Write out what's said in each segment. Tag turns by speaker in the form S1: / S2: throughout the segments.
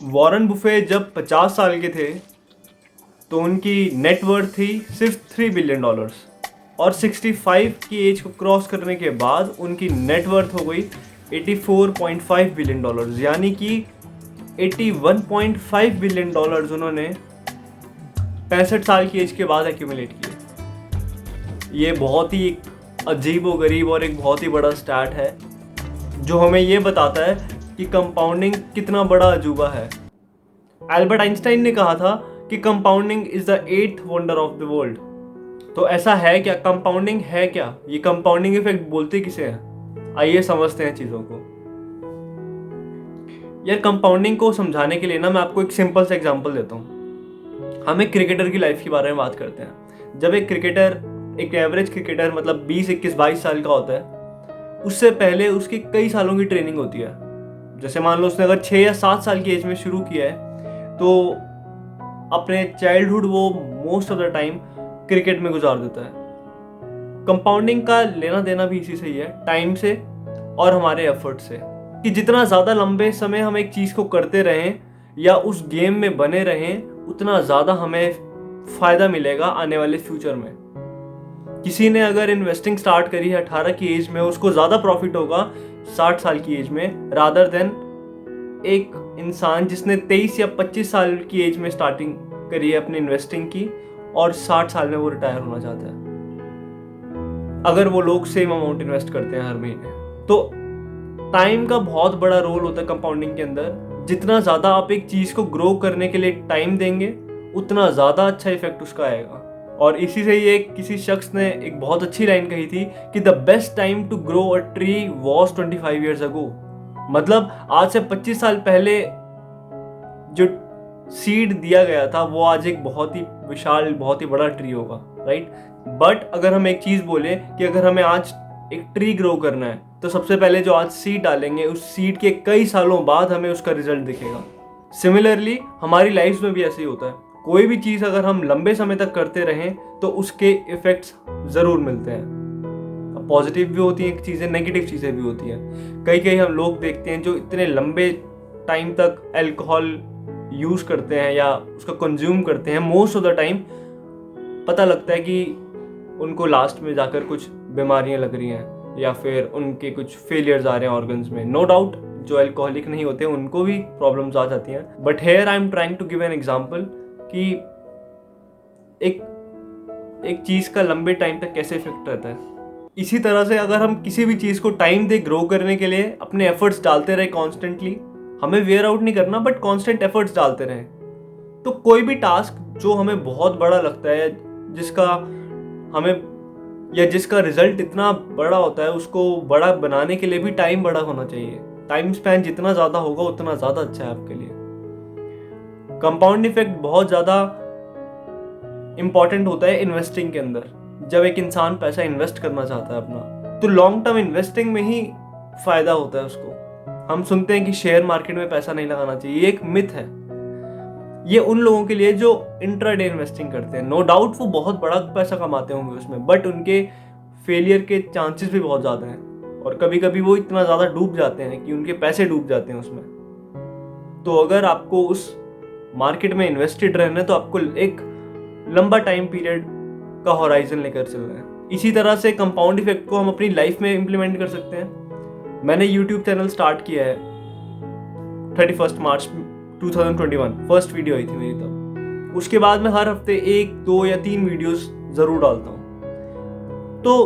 S1: Warren Buffett जब 50 साल के थे तो उनकी नेटवर्थ थी सिर्फ $3 बिलियन और 65 की एज को क्रॉस करने के बाद उनकी नेटवर्थ हो गई $84.5 बिलियन, यानी कि $81.5 बिलियन उन्होंने 65 साल की एज के बाद एक्यूमुलेट किए। ये बहुत ही अजीब व गरीब और एक बहुत ही बड़ा स्टैट है जो हमें ये बताता है कि कंपाउंडिंग कितना बड़ा अजूबा है। एल्बर्ट आइंस्टाइन ने कहा था कि compounding is the 8th wonder of the world. तो ऐसा है क्या? कंपाउंडिंग है क्या? ये कंपाउंडिंग इफेक्ट बोलते किसे हैं? आइए समझते हैं चीज़ों को। यार कंपाउंडिंग को समझाने के लिए ना मैं आपको एक सिंपल सा एग्जांपल देता हूँ। हम एक क्रिकेटर की लाइफ के बारे में बात करते हैं। जब एक क्रिकेटर, एक एवरेज क्रिकेटर मतलब 20, 21, 22 साल का होता है, उससे पहले उसकी कई सालों की ट्रेनिंग होती है। जैसे मान लो उसने अगर 6 या 7 साल की एज में शुरू किया है तो अपने चाइल्डहुड वो most of the time cricket में गुजार देता है। कंपाउंडिंग का लेना देना भी इसी से ही है, टाइम से और हमारे एफर्ट से, कि जितना ज़्यादा लंबे समय हम एक चीज़ को करते रहें या उस गेम में बने रहें उतना ज़्यादा हमें फ़ायदा मिलेगा आने वाले फ्यूचर में। किसी ने अगर इन्वेस्टिंग स्टार्ट करी है 18 की एज में, उसको ज़्यादा प्रॉफिट होगा 60 साल की एज में रादर देन एक इंसान जिसने 23 या 25 साल की एज में स्टार्टिंग करी है अपनी इन्वेस्टिंग की और 60 साल में वो रिटायर होना चाहता है। अगर वो लोग सेम अमाउंट इन्वेस्ट करते हैं हर महीने, तो टाइम का बहुत बड़ा रोल होता है कंपाउंडिंग के अंदर। जितना ज़्यादा आप एक चीज़ को ग्रो करने के लिए टाइम देंगे उतना ज़्यादा अच्छा इफेक्ट उसका आएगा। और इसी से ये किसी शख्स ने एक बहुत अच्छी लाइन कही थी कि the best time to grow a tree was 25 years ago. मतलब आज से 25 साल पहले जो सीड दिया गया था वो आज एक बहुत ही विशाल, बहुत ही बड़ा ट्री होगा, राइट। बट अगर हम एक चीज़ बोले कि अगर हमें आज एक ट्री ग्रो करना है तो सबसे पहले जो आज सीड डालेंगे उस सीड के कई सालों बाद हमें उसका रिजल्ट दिखेगा। सिमिलरली हमारी लाइफ में भी ऐसे ही होता है। कोई भी चीज़ अगर हम लंबे समय तक करते रहें तो उसके इफेक्ट्स ज़रूर मिलते हैं। पॉजिटिव भी होती हैं चीज़ें, नेगेटिव चीज़ें भी होती हैं। कई हम लोग देखते हैं जो इतने लंबे टाइम तक अल्कोहल यूज़ करते हैं या उसका कंज्यूम करते हैं, मोस्ट ऑफ द टाइम पता लगता है कि उनको लास्ट में जाकर कुछ बीमारियां लग रही हैं या फिर उनके कुछ फेलियर्स आ रहे हैं ऑर्गन्स में। नो डाउट जो अल्कोहलिक नहीं होते उनको भी प्रॉब्लम्स आ जाती हैं, but here I am trying to give an example कि एक चीज़ का लंबे टाइम तक कैसे इफेक्ट रहता है। इसी तरह से अगर हम किसी भी चीज़ को टाइम दे ग्रो करने के लिए अपने एफर्ट्स डालते रहे कॉन्स्टेंटली, हमें वेयर आउट नहीं करना बट कॉन्स्टेंट एफर्ट्स डालते रहें, तो कोई भी टास्क जो हमें बहुत बड़ा लगता है, जिसका हमें या जिसका रिजल्ट इतना बड़ा होता है, उसको बड़ा बनाने के लिए भी टाइम बड़ा होना चाहिए। टाइम स्पैन जितना ज़्यादा होगा उतना ज़्यादा अच्छा है आपके लिए। कंपाउंड इफेक्ट बहुत ज़्यादा इंपॉर्टेंट होता है इन्वेस्टिंग के अंदर। जब एक इंसान पैसा इन्वेस्ट करना चाहता है अपना, तो लॉन्ग टर्म इन्वेस्टिंग में ही फ़ायदा होता है उसको। हम सुनते हैं कि शेयर मार्केट में पैसा नहीं लगाना चाहिए, ये एक मिथ है। ये उन लोगों के लिए जो इंट्राडे इन्वेस्टिंग करते हैं। नो डाउट वो बहुत बड़ा पैसा कमाते होंगे उसमें, बट उनके फेलियर के चांसेस भी बहुत ज़्यादा हैं और कभी कभी वो इतना ज़्यादा डूब जाते हैं कि उनके पैसे डूब जाते हैं उसमें। तो अगर आपको उस मार्केट में इन्वेस्टेड रहना है तो आपको एक लंबा टाइम पीरियड का हॉराइजन लेकर चलना है। इसी तरह से कंपाउंड इफेक्ट को हम अपनी लाइफ में इम्प्लीमेंट कर सकते हैं। मैंने यूट्यूब चैनल स्टार्ट किया है 31 मार्च 2021, फर्स्ट वीडियो आई थी मेरी तब। उसके बाद मैं हर हफ्ते 1, 2 या 3 वीडियोस ज़रूर डालता हूँ। तो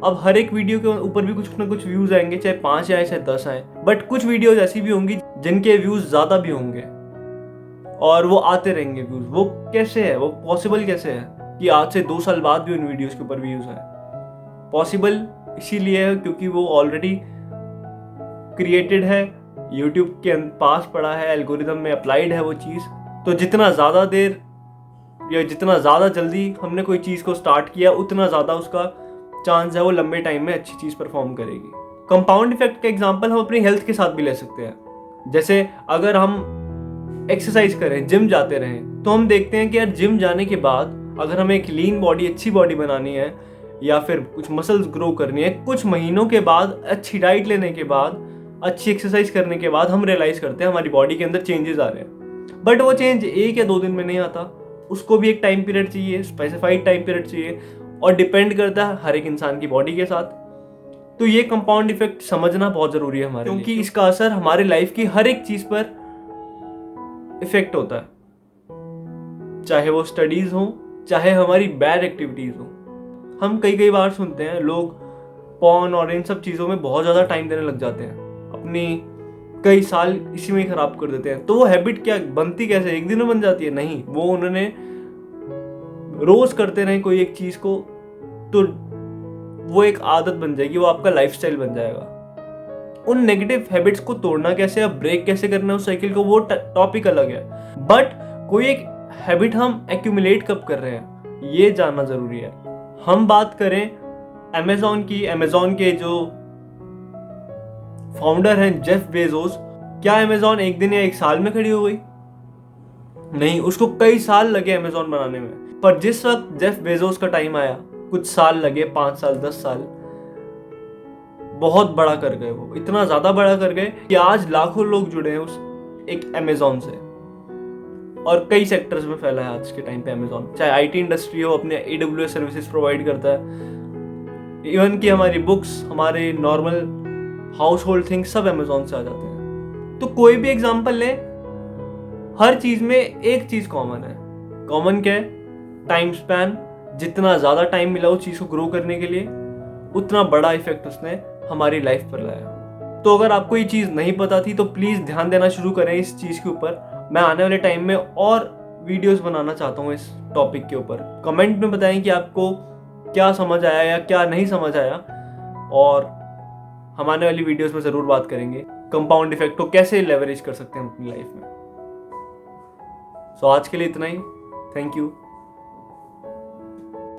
S1: अब हर एक वीडियो के ऊपर भी कुछ ना कुछ व्यूज़ आएंगे, चाहे 5 आए चाहे 10 आए, बट कुछ वीडियोज ऐसी भी होंगी जिनके व्यूज़ ज़्यादा भी होंगे और वो आते रहेंगे व्यूज़। वो कैसे है, वो पॉसिबल कैसे है कि आज से 2 साल बाद भी उन वीडियोस के ऊपर व्यूज़ आए? पॉसिबल इसीलिए है क्योंकि वो ऑलरेडी क्रिएटेड है, यूट्यूब के पास पड़ा है, एल्गोरिदम में अप्लाइड है वो चीज़। तो जितना ज़्यादा देर या जितना ज़्यादा जल्दी हमने कोई चीज़ को स्टार्ट किया उतना ज़्यादा उसका चांस है वो लंबे टाइम में अच्छी चीज़ परफॉर्म करेगी। कंपाउंड इफेक्ट का एग्जांपल हम अपनी हेल्थ के साथ भी ले सकते हैं। जैसे अगर हम एक्सरसाइज करें, जिम जाते रहें, तो हम देखते हैं कि यार जिम जाने के बाद अगर हमें एक लीन बॉडी, अच्छी बॉडी बनानी है या फिर कुछ मसल्स ग्रो करनी है, कुछ महीनों के बाद अच्छी डाइट लेने के बाद, अच्छी एक्सरसाइज करने के बाद हम रियलाइज़ करते हैं हमारी बॉडी के अंदर चेंजेस आ रहे हैं। बट वो चेंज 1 या 2 दिन में नहीं आता, उसको भी एक टाइम पीरियड चाहिए, स्पेसिफाइड टाइम पीरियड चाहिए, और डिपेंड करता है हर एक इंसान की बॉडी के साथ। तो ये कंपाउंड इफेक्ट समझना बहुत जरूरी है हमारे लिए, क्योंकि इसका असर हमारे लाइफ की हर एक चीज पर इफेक्ट होता है, चाहे वो स्टडीज हो, चाहे हमारी बैड एक्टिविटीज हो। हम कई बार सुनते हैं लोग पॉर्न और इन सब चीज़ों में बहुत ज़्यादा टाइम देने लग जाते हैं, अपनी कई साल इसी में ही खराब कर देते हैं। तो वो हैबिट क्या बनती कैसे, एक दिन में बन जाती है? नहीं, वो उन्होंने रोज करते रहे कोई एक चीज़ को, तो वो एक आदत बन जाएगी, वो आपका लाइफस्टाइल बन जाएगा। उन नेगेटिव हैबिट्स को तोड़ना कैसे या ब्रेक कैसे करना है उस साइकिल को, वो टॉपिक अलग है। बट कोई एक हैबिट हम एक्यूमुलेट कब कर रहे हैं, ये जानना जरूरी है। हम बात करें अमेज़ॉन की, अमेज़ॉन के जो फाउंडर हैं जेफ बेजोस, क्या अमेज़ॉन एक दिन या एक साल में खड़ी हो गई? नहीं, उसको कई साल लगे अमेज़ॉन बनाने में। पर जिस वक्त जेफ बेजोस का टाइम आया, कुछ साल लगे, 5 साल 10 साल, बहुत बड़ा कर गए। वो इतना ज्यादा बड़ा कर गए कि आज लाखों लोग जुड़े हैं उस एक अमेज़ॉन से, और कई सेक्टर्स में फैला है आज के टाइम पे अमेज़ॉन। चाहे आईटी इंडस्ट्री हो, अपने AWS सर्विसेज प्रोवाइड करता है, इवन कि हमारी बुक्स, हमारे नॉर्मल हाउस होल्ड थिंग्स सब अमेज़ॉन से आ जाते हैं। तो कोई भी एग्जांपल ले, हर चीज में एक चीज कॉमन है। कॉमन क्या है? Time span. जितना ज्यादा टाइम मिला उस चीज को ग्रो करने के लिए, उतना बड़ा इफेक्ट उसने हमारी लाइफ पर लाया। तो अगर आपको ये चीज नहीं पता थी तो प्लीज ध्यान देना शुरू करें इस चीज के ऊपर। मैं आने वाले टाइम में और वीडियोस बनाना चाहता हूँ इस टॉपिक के ऊपर। कमेंट में बताएं कि आपको क्या समझ आया या क्या नहीं समझ आया, और हम आने वाली वीडियोस में जरूर बात करेंगे कंपाउंड इफेक्ट को कैसे लेवरेज कर सकते हैं अपनी लाइफ में। सो आज के लिए इतना ही। Thank you.